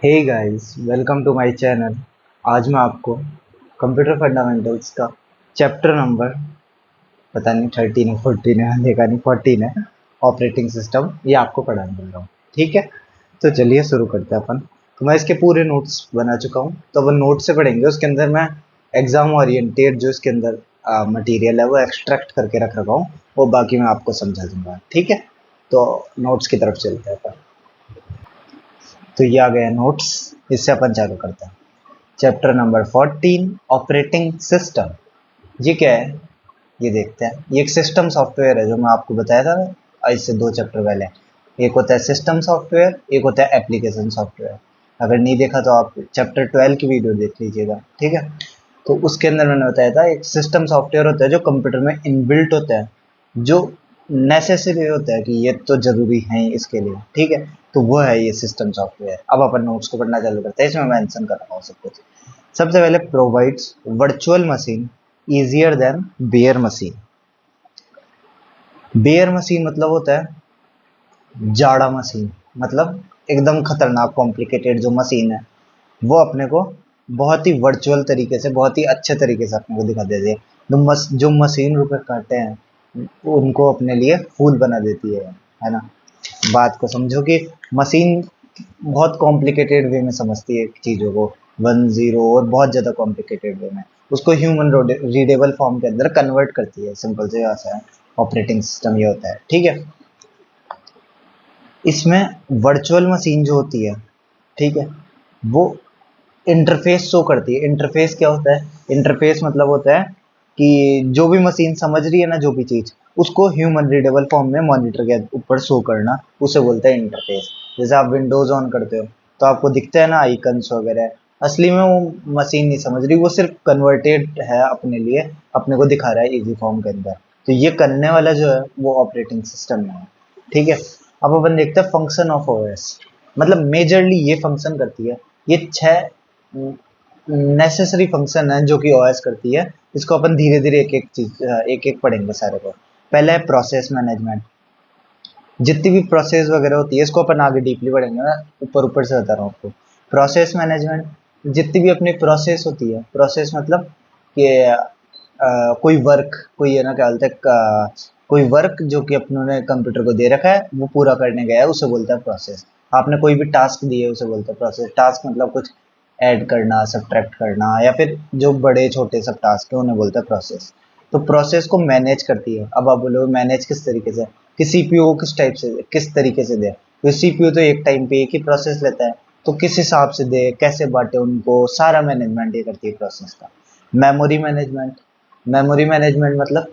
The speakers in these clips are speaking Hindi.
Hey guys, welcome to my channel. आज मैं आपको कंप्यूटर फंडामेंटल्स का चैप्टर नंबर पता नहीं 13 है 14 है, देखा नहीं 14 है, ऑपरेटिंग सिस्टम, ये आपको पढ़ाने वाला हूँ। ठीक है, तो चलिए शुरू करते हैं अपन। तो मैं इसके पूरे नोट्स बना चुका हूँ, तो अपन नोट से पढ़ेंगे। उसके अंदर मैं एग्जाम ओरिएंटेड जो इसके अंदर मटेरियल है वो एक्सट्रैक्ट करके रख रखा हूँ, वो बाकी मैं आपको समझा दूंगा। ठीक है, तो नोट्स की तरफ चलते हैं अपन। तो ये आ गया नोट्स, इससे अपन चालू करते हैं। Chapter number 14, operating system. ये क्या है, ये देखते हैं। ये एक सिस्टम सॉफ्टवेयर है, जो मैं आपको बताया था ना इससे 2 चैप्टर पहले। एक होता है सिस्टम सॉफ्टवेयर, एक होता है एप्लीकेशन सॉफ्टवेयर। अगर नहीं देखा तो आप चैप्टर 12 की वीडियो देख लीजिएगा। ठीक है, तो उसके अंदर मैंने बताया था एक सिस्टम सॉफ्टवेयर होता है जो कंप्यूटर में इनबिल्ट होता है, जो नेसेसरी होता है कि ये तो जरूरी है ही इसके लिए। ठीक है, तो वो है ये सिस्टम सॉफ्टवेयर। अब अपन नोट्स को पढ़ना चालू करते हैं। इसमें मेंशन कर रहा हूँ सब कुछ। सबसे पहले, provides virtual machine easier than bare machine. Bare machine मतलब होता है जाड़ा मशीन, मतलब एकदम खतरनाक कॉम्प्लिकेटेड जो मशीन है, वो अपने को बहुत ही वर्चुअल तरीके से, बहुत ही अच्छे तरीके से अपने को दिखा देती है। जो मशीन रुपए काटे हैं उनको अपने लिए फूल बना देती है ना। बात को समझो कि मशीन बहुत कॉम्प्लिकेटेड वे में समझती है चीज़ों को, 1 0 और बहुत ज़्यादा कॉम्प्लिकेटेड वे में उसको ह्यूमन रीडेबल फॉर्म के अंदर कन्वर्ट करती है। सिंपल से ऐसा है, ऑपरेटिंग सिस्टम ये होता है। ठीक है, इसमें वर्चुअल मशीन जो होती है, ठीक है, वो इंटरफेस शो करती है। इंटरफेस क्या होता है? इंटरफेस मतलब होता है कि जो भी मशीन समझ रही है ना, जो भी चीज़, उसको ह्यूमन रीडेबल फॉर्म में मॉनिटर के ऊपर शो करना, उसे बोलते हैं इंटरफेस। जैसे आप विंडोज ऑन करते हो तो आपको दिखता है ना आइकन्स वगैरह, असली में वो मशीन नहीं समझ रही, वो सिर्फ कन्वर्टेड है अपने लिए, अपने को दिखा रहा है इजी फॉर्म के अंदर। तो ये करने वाला जो है वो ऑपरेटिंग सिस्टम में है। ठीक है, अब अपन देखते हैं फंक्शन ऑफ ओएस। मतलब मेजरली ये फंक्शन करती है, ये 6 नेसेसरी फंक्शन है जो कि ओएस करती है। इसको अपन धीरे धीरे एक एक चीज एक एक पढ़ेंगे सारे को। पहला है प्रोसेस मैनेजमेंट। जितनी भी प्रोसेस वगैरह होती है इसको अपन आगे डीपली पढ़ेंगे ना, ऊपर ऊपर से बता रहा हूँ आपको। प्रोसेस मैनेजमेंट, जितनी भी अपनी प्रोसेस होती है, प्रोसेस मतलब कि कोई वर्क, कोई है ना क्या बोलते हैं, कोई वर्क जो कि अपनों कंप्यूटर को दे रखा है वो पूरा करने गया है, उसे बोलता है प्रोसेस। आपने कोई भी टास्क दिए उसे बोलते हैं प्रोसेस। टास्क मतलब कुछ ऐड करना, सब्ट्रैक्ट करना, या फिर जो बड़े छोटे सब टास्क है उन्हें बोलते हैं प्रोसेस। तो प्रोसेस को मैनेज करती है। अब आप बोलो मैनेज किस तरीके से, कि सीपीयू को किस टाइप से, किस तरीके से दे। तो सीपीयू तो एक टाइम पे एक ही प्रोसेस लेता है, तो किस हिसाब से दे, कैसे बांटे उनको, सारा मैनेजमेंट ये करती है प्रोसेस का। मेमोरी मैनेजमेंट, मेमोरी मैनेजमेंट मतलब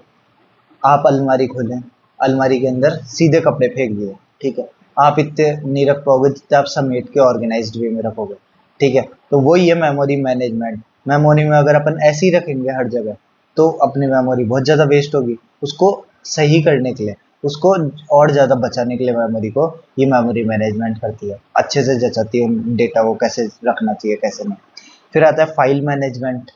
आप अलमारी खोलें, अलमारी के अंदर सीधे कपड़े फेंक दिए, ठीक है, आप इतने नहीं रख पाओगे जितने आप समेट के ऑर्गेनाइज्ड वे में रखोगे। ठीक है, तो वही है मेमोरी मैनेजमेंट। मेमोरी में अगर अपन ऐसे ही रखेंगे हर जगह, तो अपनी मेमोरी बहुत ज़्यादा वेस्ट होगी। उसको सही करने के लिए, उसको और ज़्यादा बचाने के लिए मेमोरी को ये मेमोरी मैनेजमेंट करती है, अच्छे से जचाती है डेटा को कैसे रखना चाहिए कैसे नहीं। फिर आता है फाइल मैनेजमेंट,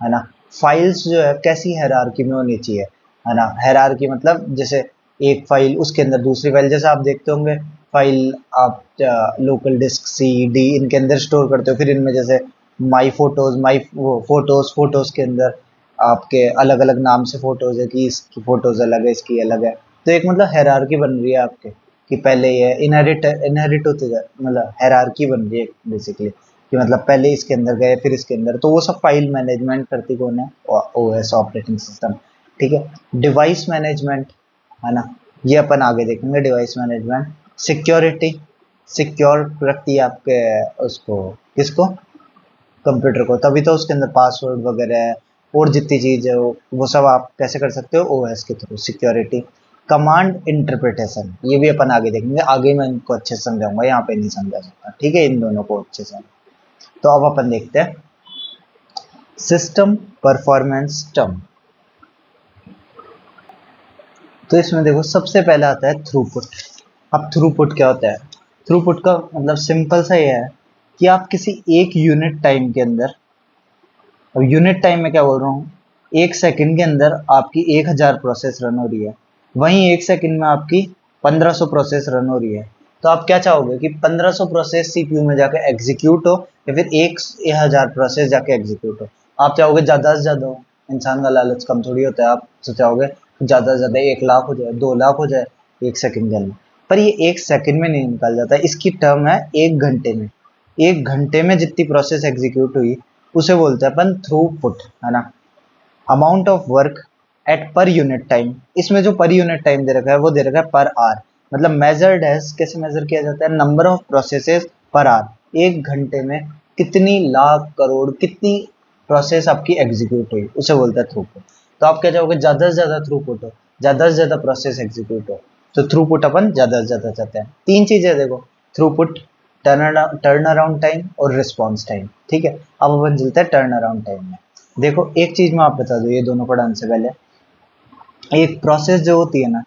है ना। फाइल्स जो है कैसी हायरार्की में होनी चाहिए, है ना। हायरार्की मतलब जैसे एक फाइल, उसके अंदर दूसरी फाइल, जैसे आप देखते होंगे फाइल आप लोकल डिस्क, सी डी, इनके अंदर स्टोर करते हो। फिर इनमें जैसे माई फोटोज, फोटोज के अंदर आपके अलग अलग नाम से फोटोज है, कि इसकी फोटोज अलग है, इसकी अलग है। तो एक मतलब हायरार्की बन रही है आपके, कि पहले ये इनहेरिट इनहेरिट होते जाए, मतलब हायरार्की बन रही है बेसिकली, कि मतलब पहले इसके अंदर गए फिर इसके अंदर। तो वो सब फाइल मैनेजमेंट करती कौन है? OS, operating system. ठीक है, डिवाइस मैनेजमेंट, है ना, ये अपन आगे देखेंगे। डिवाइस मैनेजमेंट, सिक्योरिटी, सिक्योर रखती है आपके उसको, किसको? कंप्यूटर को, तभी तो उसके अंदर पासवर्ड वगैरह है, और जितनी चीज़ है वो सब आप कैसे कर सकते हो? ओएस के थ्रू, सिक्योरिटी। कमांड इंटरप्रिटेशन, ये भी अपन आगे देखेंगे, आगे मैं इनको अच्छे से समझाऊंगा, यहाँ पे नहीं समझा सकता। ठीक है, इन दोनों को अच्छे से। तो अब अपन देखते हैं सिस्टम परफॉर्मेंस टर्म। तो इसमें देखो सबसे पहले आता है थ्रूपुट। अब थ्रूपुट क्या होता है? थ्रूपुट का मतलब सिंपल सा ये है कि आप किसी एक यूनिट टाइम के अंदर, अब यूनिट टाइम में क्या बोल रहा हूँ, 1 सेकंड के अंदर आपकी 1000 प्रोसेस रन हो रही है, वहीं 1 सेकंड में आपकी 1500 प्रोसेस रन हो रही है। तो आप क्या चाहोगे कि 1500 प्रोसेस सीपीयू में जाके एग्जीक्यूट हो, या फिर 1000 प्रोसेस जाके एग्जीक्यूट हो? आप चाहोगे ज्यादा से ज्यादा हो। इंसान का लालच कम थोड़ी होता है, आप तो चाहोगे ज्यादा से ज्यादा 1 लाख हो जाए, 2 लाख हो जाए 1 सेकंड के अंदर। पर ये 1 सेकंड में नहीं निकाल जाता, इसकी टर्म है 1 घंटे में। 1 घंटे में जितनी प्रोसेस एग्जीक्यूट हुई उसे बोलते हैं अपन थ्रूपुट, है ना। Amount of work at per unit time, इसमें जो पर यूनिट टाइम दे रखा है वो दे रखा है पर आवर। मतलब मेजर्ड एज, कैसे मेजर किया जाता है, number of processes per hour. 1 घंटे में कितनी लाख करोड़ कितनी प्रोसेस आपकी एग्जीक्यूट हुई उसे बोलता है थ्रूपुट। तो आप क्या चाहोगे, ज्यादा से ज्यादा थ्रूपुट हो, ज्यादा से ज्यादा प्रोसेस एग्जीक्यूट हो। तो थ्रूपुट अपन ज्यादा से ज्यादा चाहते हैं। 3 चीजें देखो, थ्रूपुट, टर्न अराउंड टाइम और रिस्पॉन्स टाइम। ठीक है, अब अपन चलते हैं टर्न अराउंड टाइम में। देखो एक चीज मैं आप बता दूं ये दोनों पढ़ाने से पहले, एक प्रोसेस जो होती है ना,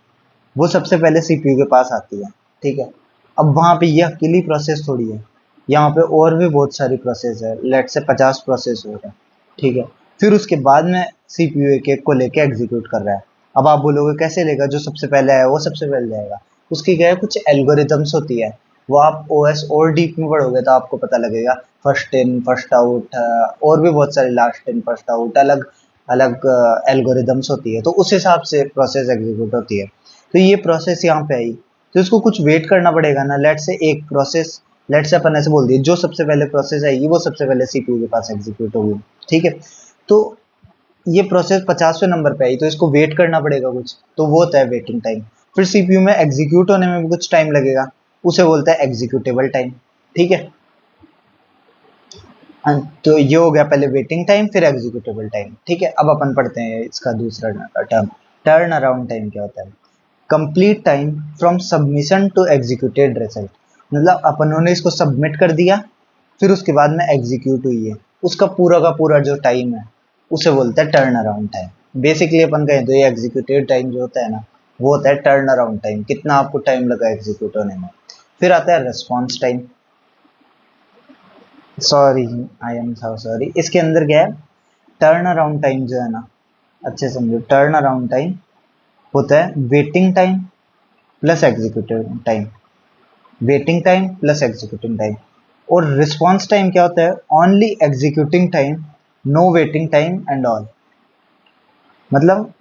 वो सबसे पहले सीपीयू के पास आती है। ठीक है, अब वहां पे ये अकेली प्रोसेस थोड़ी है, यहाँ पे और भी बहुत सारी प्रोसेस है, लेट से 50 प्रोसेस हो रहे हैं। ठीक है, फिर उसके बाद में सीपीयू एक एक को लेके एग्जीक्यूट कर रहा है। अब आप बोलोगे कैसे लेगा, जो सबसे पहले आया वो सबसे पहले जाएगा। उसकी क्या है, कुछ एल्गोरिथम्स होती है, वो आप ओएस और डीप में पढ़ोगे तो आपको पता लगेगा। फर्स्ट इन फर्स्ट आउट, और भी बहुत सारे, लास्ट इन फर्स्ट आउट, अलग अलग एल्गोरिदम्स होती है, तो उस हिसाब से प्रोसेस एग्जीक्यूट होती है। तो ये प्रोसेस यहाँ पे आई, तो इसको कुछ वेट करना पड़ेगा ना। लेट से एक प्रोसेस, लेट से अपन ऐसे बोल दिए, जो सबसे पहले प्रोसेस आएगी वो सबसे पहले सीपीयू के पास एग्जीक्यूट होगी। ठीक है, तो ये प्रोसेस 50वें नंबर पे आई, तो इसको वेट करना पड़ेगा कुछ, तो वो होता है वेटिंग टाइम। फिर सीपीयू में एग्जीक्यूट होने में भी कुछ टाइम लगेगा, उसे बोलता है एग्जीक्यूटेबल टाइम। ठीक है, हाँ, तो ये हो गया पहले वेटिंग टाइम फिर एग्जीक्यूटेबल टाइम। ठीक है, अब अपन पढ़ते हैं इसका दूसरा टर्म, टर्न अराउंड टाइम क्या होता है। Complete time from submission to executed result, मतलब अपनों ने इसको सबमिट कर दिया, फिर उसके बाद में एग्जीक्यूट हुई है, उसका पूरा का पूरा जो टाइम है उसे बोलते हैं टर्न अराउंड टाइम। बेसिकली अपन कहें तो ये एग्जीक्यूटेड टाइम जो होता है ना, वो होता है टर्न अराउंड टाइम, कितना आपको टाइम लगा एग्जीक्यूट होने में। फिर आता है response time, sorry, I am so sorry, इसके अंदर क्या है, टर्न अराउंड टाइम जो है ना, अच्छे समझो, टर्न अराउंड टाइम होता है waiting time plus executive time, waiting time plus executing time. और रिस्पॉन्स टाइम क्या होता है, only executing time, no waiting time and all. मतलब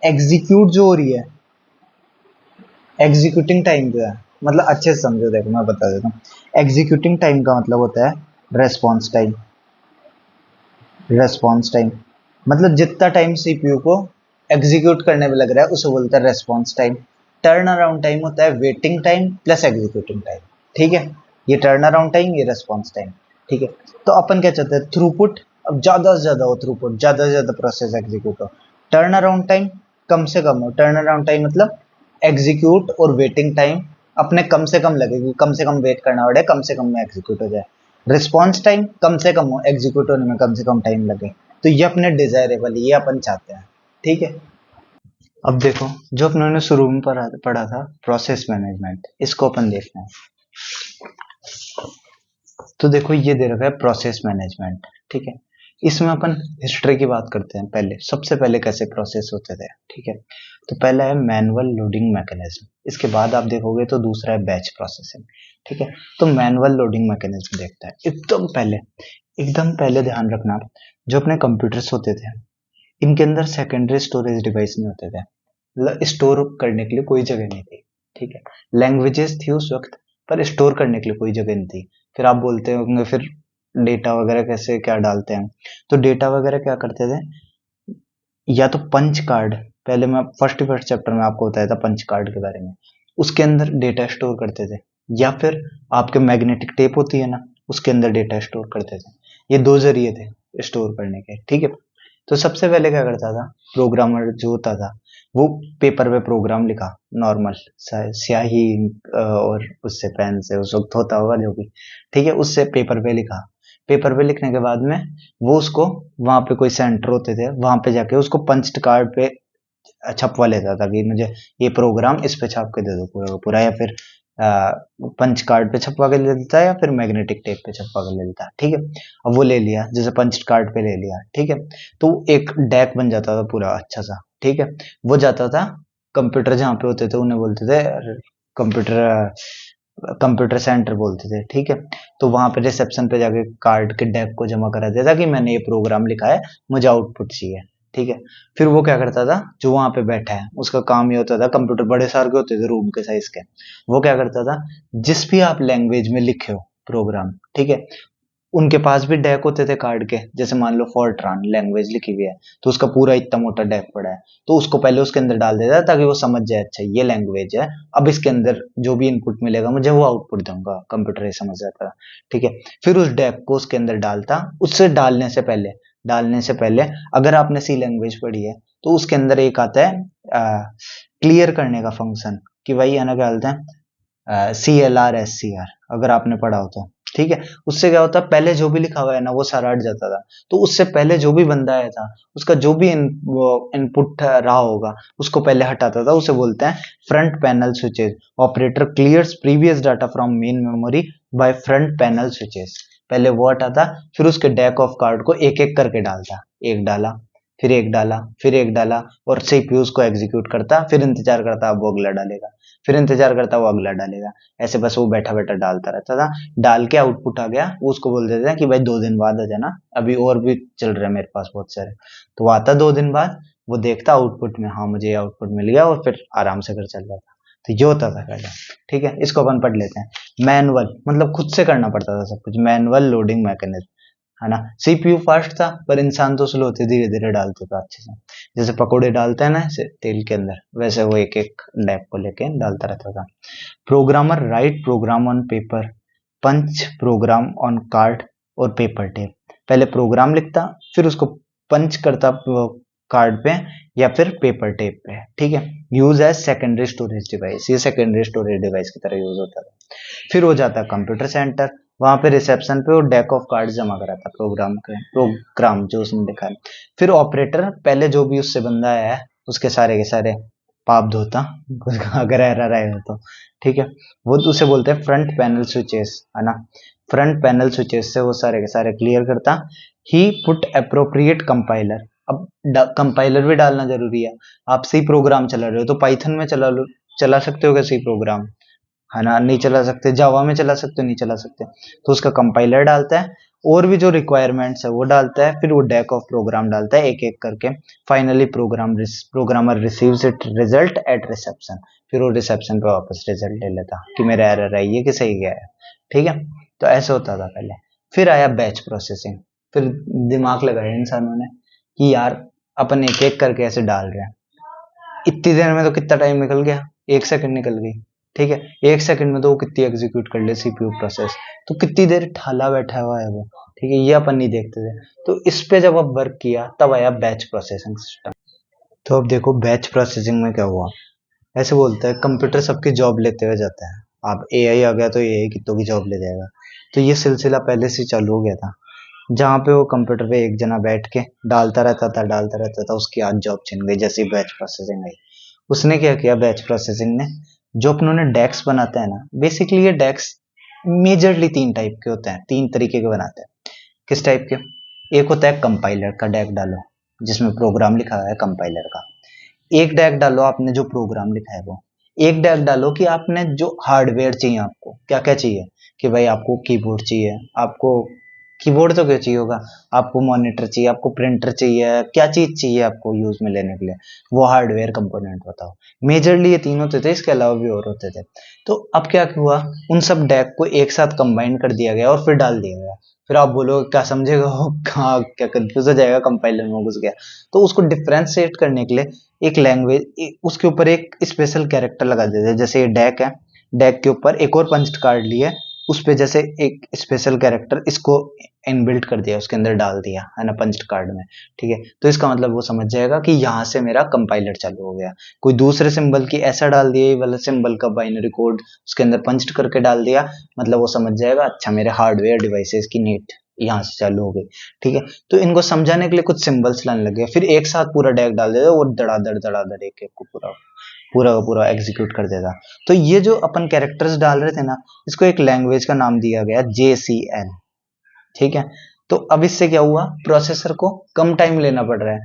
एग्जीक्यूट जो हो रही है, एग्जीक्यूटिंग टाइम जो है, मतलब अच्छे से समझो, देखो मैं बता देता हूँ। एग्जीक्यूटिंग टाइम का मतलब होता है रेस्पॉन्स टाइम। रेस्पॉन्स टाइम मतलब जितना टाइम सीपीयू को एग्जीक्यूट करने में लग रहा है उसे बोलते हैं response time. Turn around time होता है waiting time plus executing time. ठीक है, ये टर्न अराउंड टाइम, ये रेस्पॉन्स टाइम। ठीक है, तो अपन क्या चाहते हैं, थ्रूपुट, अब ज्यादा से ज्यादा हो थ्रूपुट, ज्यादा से ज्यादा प्रोसेस एग्जीक्यूट हो। टर्न अराउंड टाइम कम से कम हो, टर्न अराउंड टाइम मतलब एग्जीक्यूट और वेटिंग टाइम अपने कम से कम लगेगी, कम से कम वेट करना पड़े, कम से कम में एग्जीक्यूट हो जाए। रिस्पॉन्स टाइम कम से कम हो, एग्जीक्यूट होने में कम से कम टाइम लगे। तो ये अपने डिजायरेबल, ये अपन चाहते हैं। ठीक है, अब देखो जो अपने ने शुरू में पढ़ा था प्रोसेस मैनेजमेंट, इसको अपन देखना है। तो देखो ये दे रखा है प्रोसेस मैनेजमेंट। ठीक है, इसमें अपन हिस्ट्री की बात करते हैं, पहले सबसे पहले कैसे प्रोसेस होते थे। ठीक है, तो पहला है मैनुअल लोडिंग मैकेनिज्म, इसके बाद आप देखोगे तो दूसरा है बैच प्रोसेसिंग। ठीक है, तो मैनुअल लोडिंग मैकेनिज्म देखता है एकदम पहले ध्यान रखना, जो अपने कंप्यूटर्स होते थे इनके अंदर सेकेंडरी स्टोरेज डिवाइस नहीं होते थे, मतलब स्टोर करने के लिए कोई जगह नहीं थी। ठीक है, लैंग्वेजेस थी उस वक्त, पर स्टोर करने के लिए कोई जगह नहीं थी। फिर आप बोलते होंगे फिर डेटा वगैरह कैसे क्या डालते हैं, तो डेटा वगैरह क्या करते थे, या तो पंच कार्ड, पहले मैं फर्स्ट चैप्टर में आपको बताया था पंच कार्ड के बारे में, उसके अंदर डेटा स्टोर करते थे, या फिर आपके मैग्नेटिक टेप होती है ना, उसके अंदर डेटा स्टोर करते थे। ये दो जरिए थे स्टोर करने के। ठीक है, तो सबसे पहले क्या करता था प्रोग्रामर जो होता था, वो पेपर पे प्रोग्राम लिखा, नॉर्मल स्याही और उससे पेन से उस वक्त होता होगा जो भी। ठीक है, उससे पेपर पे लिखा, पेपर पे लिखने के बाद में वो उसको, वहां पे कोई सेंटर होते थे वहां पे जाके उसको पंच कार्ड पे छपवा लेता था कि मुझे ये प्रोग्राम इस पे छाप के दे दो पूरा का पूरा, या फिर पंच कार्ड पे छपवा के ले देता है, या फिर मैग्नेटिक टेप पे छपवा के ले लेता है। ठीक है, अब वो ले लिया, जैसे पंच कार्ड पे ले लिया। ठीक है, तो एक डेक बन जाता था पूरा अच्छा सा। ठीक है, वो जाता था कंप्यूटर जहाँ पे होते थे उन्हें बोलते थे कंप्यूटर कंप्यूटर सेंटर बोलते थे, ठीक है। तो वहां पे रिसेप्शन पे जाके कार्ड के डेक को जमा करा देता कि मैंने ये प्रोग्राम लिखा है, मुझे आउटपुट चाहिए, ठीक है। फिर वो क्या करता था, जो वहां पे बैठा है उसका काम ये होता था, कंप्यूटर बड़े सारे के होते थे रूम के साइज के, वो क्या करता था, जिस भी आप लैंग्वेज में लिखे हो प्रोग्राम, ठीक है, उनके पास भी डेक होते थे कार्ड के। जैसे मान लो फॉर्ट्रान लैंग्वेज लिखी हुई है, तो उसका पूरा इतना मोटा डेक पड़ा है, तो उसको पहले उसके अंदर डाल देता ताकि वो समझ जाए, अच्छा ये लैंग्वेज है, अब इसके अंदर जो भी इनपुट मिलेगा मुझे वो आउटपुट दूंगा, कंप्यूटर ये समझ जाता, ठीक है। फिर उस डेक को उसके अंदर डालता, उससे डालने से पहले अगर आपने सी लैंग्वेज पढ़ी है तो उसके अंदर एक आता है क्लियर करने का फंक्शन, कि भाई है ना, क्या बोलते हैं, CLR SCR, अगर आपने पढ़ा हो तो, ठीक है। उससे क्या होता है, पहले जो भी लिखा हुआ है ना वो सारा हट जाता था, तो उससे पहले जो भी बंदा आया था उसका जो भी इनपुट रहा होगा उसको पहले हटाता था, उसे बोलते हैं front panel switches. Operator clears previous data from main memory by front panel switches. पहले वो हटाता, फिर उसके डेक ऑफ कार्ड को एक एक करके डालता, एक डाला, फिर एक डाला, फिर एक डाला, और सीपीयू उसको एग्जीक्यूट करता, फिर इंतजार करता अब वो अगला डालेगा, फिर इंतजार करता वो अगला डालेगा, ऐसे बस वो बैठा बैठा डालता रहता था। डाल के आउटपुट आ गया, वो उसको बोल देते हैं कि भाई 2 दिन बाद आ जाना, अभी और भी चल रहे हैं मेरे पास बहुत सारे। तो वो आता 2 दिन बाद, वो देखता आउटपुट में, हाँ मुझे आउटपुट मिल गया, और फिर आराम से घर चल जाता। तो ये होता था पहले, ठीक है। इसको अपन पढ़ लेते हैं। मैनुअल मतलब खुद से करना पड़ता था सब कुछ, मैनुअल लोडिंग मैकेनिज्म, है ना। सीपीयू फास्ट था पर इंसान तो स्लो थे, धीरे धीरे डालते था अच्छे से, जैसे पकोड़े डालते हैं ना ऐसे तेल के अंदर, वैसे वो एक एक डैक को लेके डालता रहता था। Programmer write program on paper, punch program on card और पेपर टेप। पहले प्रोग्राम लिखता, फिर उसको पंच करता कार्ड पे या फिर पेपर टेप पे, ठीक है। Use as secondary storage device, ये सेकेंडरी स्टोरेज डिवाइस की तरह यूज होता था। फिर हो जाता कंप्यूटर सेंटर, वहां पे रिसेप्शन पे वो डेक ऑफ कार्ड जमा कराता प्रोग्राम जो उसने लिखा है। फिर ऑपरेटर पहले जो भी उससे बंदा आया है उसके सारे के सारे पाप धोता, अगर एरर आए हो तो, ठीक है। वो उसे बोलते हैं फ्रंट पैनल स्विचेस, है ना। फ्रंट पैनल स्विचेस से वो सारे के सारे क्लियर करता। ही पुट अप्रोप्रिएट कंपाइलर, अब कंपाइलर भी डालना जरूरी है। आप सी प्रोग्राम चला रहे हो तो पाइथन में चला लो, चला सकते हो क्या सी प्रोग्राम, है ना, नहीं चला सकते। जावा में चला सकते हो, नहीं चला सकते। तो उसका कंपाइलर डालता है, और भी जो रिक्वायरमेंट्स है वो डालता है, फिर वो डेक ऑफ प्रोग्राम डालता है एक एक करके। Finally programmer receives it result at reception, फिर वो रिसेप्शन पे वापस रिजल्ट ले लेता कि मेरा एरर है ये कि सही गया है, ठीक है। तो ऐसे होता था पहले। फिर आया बैच प्रोसेसिंग, फिर दिमाग लगाया इंसानों ने कि यार अपन एक एक करके ऐसे डाल रहे हैं, इतनी देर में तो कितना टाइम निकल गया, 1 सेकंड निकल गई, ठीक है। 1 सेकंड में तो वो कितनी एग्जीक्यूट कर ले सीपीयू प्रोसेस, तो कितनी देर ठाला बैठा हुआ है वो, ठीक है, ये अपन नहीं देखते थे। तो इस पे जब अब वर्क किया तब आया बैच प्रोसेसिंग सिस्टम। तो अब देखो बैच प्रोसेसिंग में क्या हुआ, ऐसे बोलता है कंप्यूटर सबकी जॉब लेते हुए जाता है, अब एआई आ गया तो एआई कितनों की जॉब ले जाएगा। तो ये सिलसिला पहले से चालू हो गया था, जहाँ पे वो कंप्यूटर पे एक जना बैठ के डालता रहता था, उसकी आज जॉब छिन गई जैसे ही बैच प्रोसेसिंग आई। उसने क्या किया बैच प्रोसेसिंग ने, जो अपनों ने डेक्स बनाते हैं ना, बेसिकली ये डेक्स मेजरली 3 टाइप के होते हैं, 3 तरीके के बनाते हैं। किस टाइप के, एक होता है कंपाइलर का डेक डालो, जिसमें प्रोग्राम लिखा हुआ है कंपाइलर का। एक डेक डालो आपने जो प्रोग्राम लिखा है वो। एक डेक डालो कि आपने जो हार्डवेयर चाहिए, आपको क्या क्या चाहिए, कि भाई आपको कीबोर्ड चाहिए, आपको कीबोर्ड तो क्या चाहिए होगा, आपको मॉनिटर चाहिए, आपको प्रिंटर चाहिए, क्या चीज चाहिए आपको यूज में लेने के लिए, वो हार्डवेयर कंपोनेंट बताओ। मेजरली ये 3 होते थे, इसके अलावा भी और होते थे। तो अब क्या हुआ, उन सब डेक को एक साथ कंबाइन कर दिया गया और फिर डाल दिया गया। फिर आप बोलो क्या समझेगा वो, कहाँ क्या कंफ्यूज हो जाएगा, कंपाइलर में घुस गया। तो उसको डिफ्रेंशिएट करने के लिए एक लैंग्वेज, उसके ऊपर एक स्पेशल कैरेक्टर लगा देते हैं। जैसे ये डेक है, डेक के ऊपर एक और पंच कार्ड लिए, उस पे जैसे एक स्पेशल कैरेक्टर इसको इनबिल्ट कर दिया, उसके अंदर डाल दिया, है ना, पंच कार्ड में, ठीक है। तो इसका मतलब वो समझ जाएगा कि यहाँ से मेरा कंपाइलर चालू हो गया। कोई दूसरे सिंबल की ऐसा डाल दिया, ये वाला सिंबल का बाइनरी कोड उसके अंदर पंच करके डाल दिया, मतलब वो समझ जाएगा अच्छा मेरे हार्डवेयर डिवाइसेस की नीट यहाँ से चालू हो गई, ठीक है। तो इनको समझाने के लिए कुछ सिंबल्स लाने लगे, फिर एक साथ पूरा डेक डाल देगा, वो धड़ाधड़ एक एक को पूरा पूरा का पूरा एग्जीक्यूट कर देगा। तो ये जो अपन कैरेक्टर्स डाल रहे थे ना, इसको एक लैंग्वेज का नाम दिया गया JCL, ठीक है। तो अब इससे क्या हुआ, प्रोसेसर को कम टाइम लेना पड़ रहा है,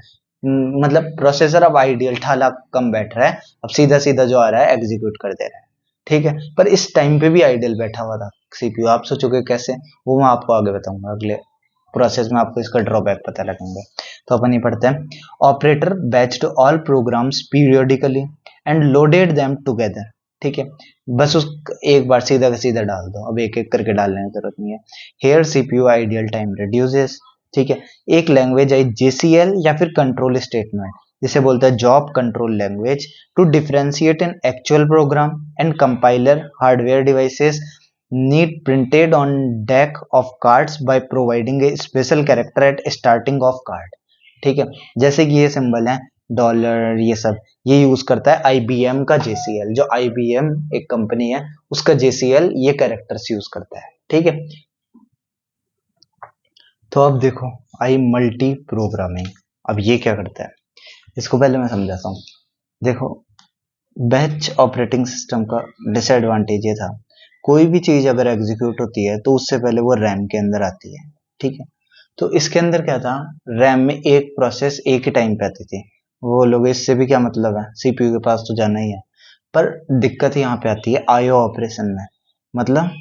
मतलब प्रोसेसर अब आइडियल ठाला कम बैठ रहा है, अब सीधा सीधा जो आ रहा है एग्जीक्यूट कर दे रहा है, ठीक है, पर इस टाइम पे भी आइडल बैठा हुआ था सीपीयू। आप सोचोगे कैसे, वो मैं आपको आगे बताऊंगा, अगले प्रोसेस में आपको इसका ड्रॉबैक पता लगेंगे। तो अपन ये पढ़ते हैं, operator batched all programs periodically and loaded them together. ठीक है, बस उस एक बार सीधा का सीधा डाल दो, अब एक एक करके डालने की जरूरत नहीं है। Here CPU ideal time reduces. ठीक है, एक लैंग्वेज आई जेसीएल या फिर कंट्रोल स्टेटमेंट, जिसे बोलता है job control language, to differentiate in actual program and compiler hardware devices need printed on deck of cards by providing a special character at starting of card। ठीक है, जैसे कि ये सिंबल है डॉलर, ये सब ये यूज करता है आईबीएम का जेसीएल, जो आईबीएम एक कंपनी है उसका जेसीएल ये कैरेक्टर्स यूज करता है। ठीक है, तो अब देखो आई मल्टी प्रोग्रामिंग, अब ये क्या करता है इसको पहले मैं समझाता हूँ। देखो, बैच ऑपरेटिंग सिस्टम का डिसएडवांटेज ये था, कोई भी चीज अगर एग्जीक्यूट होती है तो उससे पहले वो रैम के अंदर आती है। ठीक है, तो इसके अंदर क्या था, रैम में एक प्रोसेस एक ही टाइम पे आती थी। वो लोग इससे भी क्या मतलब है, सीपीयू के पास तो जाना ही है। पर दिक्कत यहाँ पे आती है आईओ ऑपरेशन में, मतलब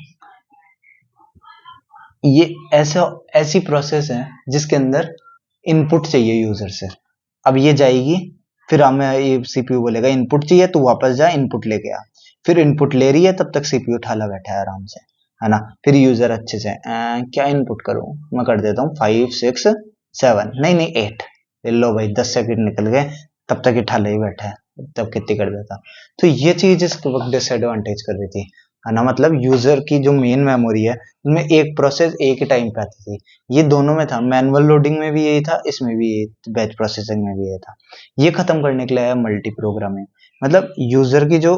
ये ऐसा ऐसी प्रोसेस है जिसके अंदर इनपुट चाहिए यूजर से। अब ये जाएगी, फिर हमें ये सीपीयू बोलेगा इनपुट चाहिए, तू वापस जा इनपुट लेके आ। फिर इनपुट ले रही है, तब तक सीपीयू ठाला बैठा है आराम से, है ना। फिर यूजर अच्छे से क्या इनपुट करूं, मैं कर देता हूँ 5 6 7, नहीं नहीं 8, लो भाई 10 सेकंड निकल गए, तब तक ये ठाला ही बैठा है, तब कितनी कर देता। तो ये चीज इस वक्त डिसएडवांटेज कर रही थी, है ना। मतलब यूजर की जो मेन मेमोरी है उनमें एक प्रोसेस एक ही टाइम पे आती थी। ये दोनों में था, मैनुअल लोडिंग में भी यही था, इसमें भी यही, बैच प्रोसेसिंग में भी यही था। ये खत्म करने के लिए आया मल्टी प्रोग्रामिंग। मतलब यूजर की जो,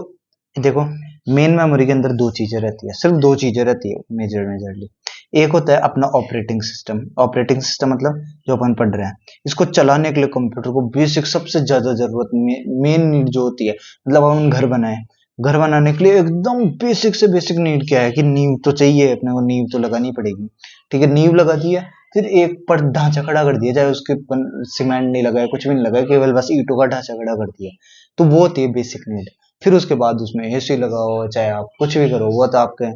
देखो मेन मेमोरी के अंदर दो चीजें रहती है, सिर्फ दो चीजें रहती है मेजरली। एक होता है अपना ऑपरेटिंग सिस्टम। ऑपरेटिंग सिस्टम मतलब जो अपन पढ़ रहे हैं, इसको चलाने के लिए कंप्यूटर को बेसिक सबसे ज्यादा जरूरत, मेन नीड जो होती है, मतलब हम घर बनाए, घर बनाने के लिए एकदम बेसिक से बेसिक नीड क्या है कि नींव तो चाहिए, अपने को नींव तो लगानी पड़ेगी। ठीक है, नींव लगा दी है, फिर एक पर ढांचा खड़ा कर दिया, चाहे उसके सीमेंट नहीं लगाए, कुछ भी नहीं लगाए, केवल बस ईंटों का ढांचा खड़ा कर दिया, तो वो होती है बेसिक नीड। फिर उसके बाद उसमें एसी लगाओ, चाहे आप कुछ भी करो, वो तो आपके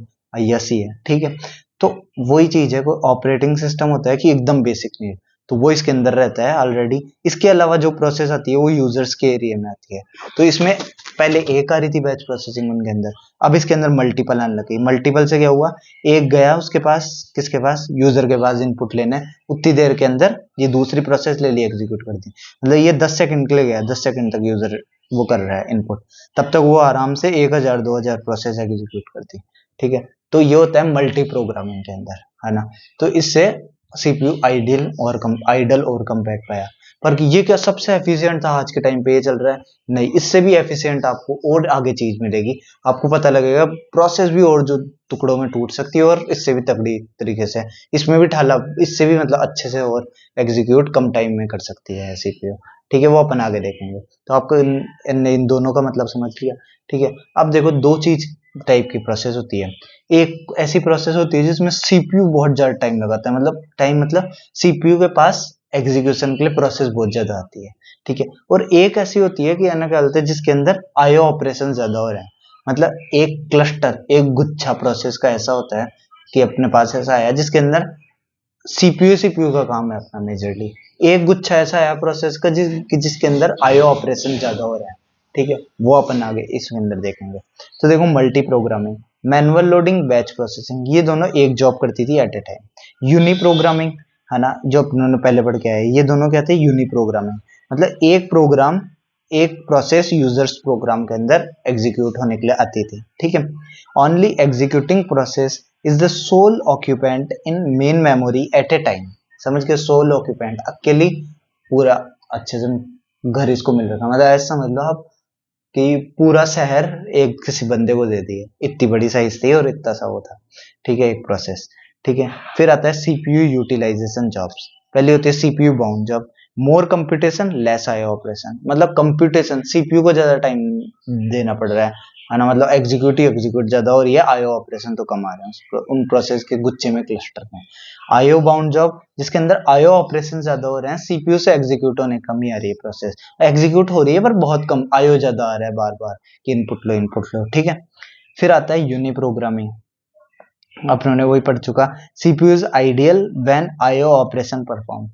यसी है। ठीक है, तो वही चीज है, कोई ऑपरेटिंग सिस्टम होता है कि एकदम बेसिक नीड, तो वो इसके अंदर रहता है ऑलरेडी। इसके अलावा जो प्रोसेस आती है वो यूजर्स के एरिया में आती है। तो इसमें पहले एक आ रही थी बैच प्रोसेसिंग उनके अंदर, अब इसके अंदर मल्टीपल आने लगी। मल्टीपल से क्या हुआ, एक गया उसके पास, किसके पास, यूजर के पास इनपुट लेने, उतनी देर के अंदर ये दूसरी प्रोसेस ले ली, एग्जीक्यूट कर दी। मतलब ये 10 सेकंड के लिए गया, 10 सेकंड तक यूजर वो कर रहा है इनपुट, तब तक वो आराम से 1000 2000 प्रोसेस एग्जीक्यूट करती। ठीक है, तो ये होता है मल्टी प्रोग्रामिंग के अंदर, है ना। तो इससे सीपीयू आइडल और कम्पैक्ट पाया। पर ये क्या सबसे एफिशिएंट था आज के टाइम पे, ये चल रहा है, नहीं, इससे भी एफिशिएंट आपको और आगे चीज मिलेगी। आपको पता लगेगा प्रोसेस भी और जो टुकड़ों में टूट सकती है, और इससे भी तगड़ी तरीके से इसमें भी ठाला, इससे भी मतलब अच्छे से और एग्जीक्यूट कम टाइम में कर सकती है सीपीयू। ठीक है, वो अपन आगे देखेंगे। तो आपको इन दोनों का मतलब समझ लिया। ठीक है, अब देखो दो चीज टाइप की प्रोसेस होती है। एक ऐसी प्रोसेस होती है जिसमें सीपीयू बहुत ज्यादा टाइम लगाता है, मतलब सीपीयू के पास एग्जीक्यूशन के लिए प्रोसेस बहुत ज्यादा आती है। ठीक है, और एक ऐसी होती है कि क्या बोलते हैं जिसके अंदर आईओ ऑपरेशन ज्यादा हो रहे हैं। मतलब एक क्लस्टर, एक गुच्छा प्रोसेस का ऐसा होता है कि अपने पास ऐसा आया जिसके अंदर सीपीयू का काम है अपना मेजरली। एक गुच्छा ऐसा है प्रोसेस का जिसके अंदर आईओ ऑपरेशन ज्यादा हो रहा है। ठीक है, वो अपन आगे इसके अंदर देखेंगे। तो देखो multi programming, manual loading, batch processing, ये दोनों एक जॉब करती थी at a time. Uni programming, है ना, जो अपने पहले पढ़ के आए, ये दोनों क्या थे, यूनी प्रोग्रामिंग। मतलब एक प्रोग्राम, एक प्रोसेस यूजर्स प्रोग्राम के अंदर एग्जीक्यूट होने के लिए आती थी। ठीक है, only executing process is the sole occupant in main memory at a time. समझ के, सोल ऑक्यूपेंट अकेली पूरा अच्छे से घर इसको मिल रहा था, मतलब ऐसा समझ लो आप कि पूरा शहर एक किसी बंदे को दे दिए, इतनी बड़ी साइज थी और इतना सा वो था। ठीक है, एक प्रोसेस। ठीक है, फिर आता है सीपीयू यूटिलाइजेशन जॉब्स। पहले होती है CPU bound job, more computation less I operation. मतलब कंप्यूटेशन सीपीयू को ज्यादा टाइम देना पड़ रहा है ना, मतलब एग्जीक्यूट ज्यादा हो रही है, आईओ ऑपरेशन तो कम आ रहे हैं उन प्रोसेस के गुच्छे में, क्लस्टर में। आईओ बाउंड जॉब जिसके अंदर आईओ ऑपरेशन ज्यादा हो रहे हैं, सीपीयू से एग्जीक्यूट होने कम ही आ रही है, प्रोसेस एग्जीक्यूट हो रही है पर बहुत कम, आईओ ज्यादा आ रहा है बार बार कि इनपुट लो इनपुट लो। ठीक है, फिर आता है यूनिप्रोग्रामिंग, अपनों ने वही पढ़ चुका। CPU is ideal when IO operation perform,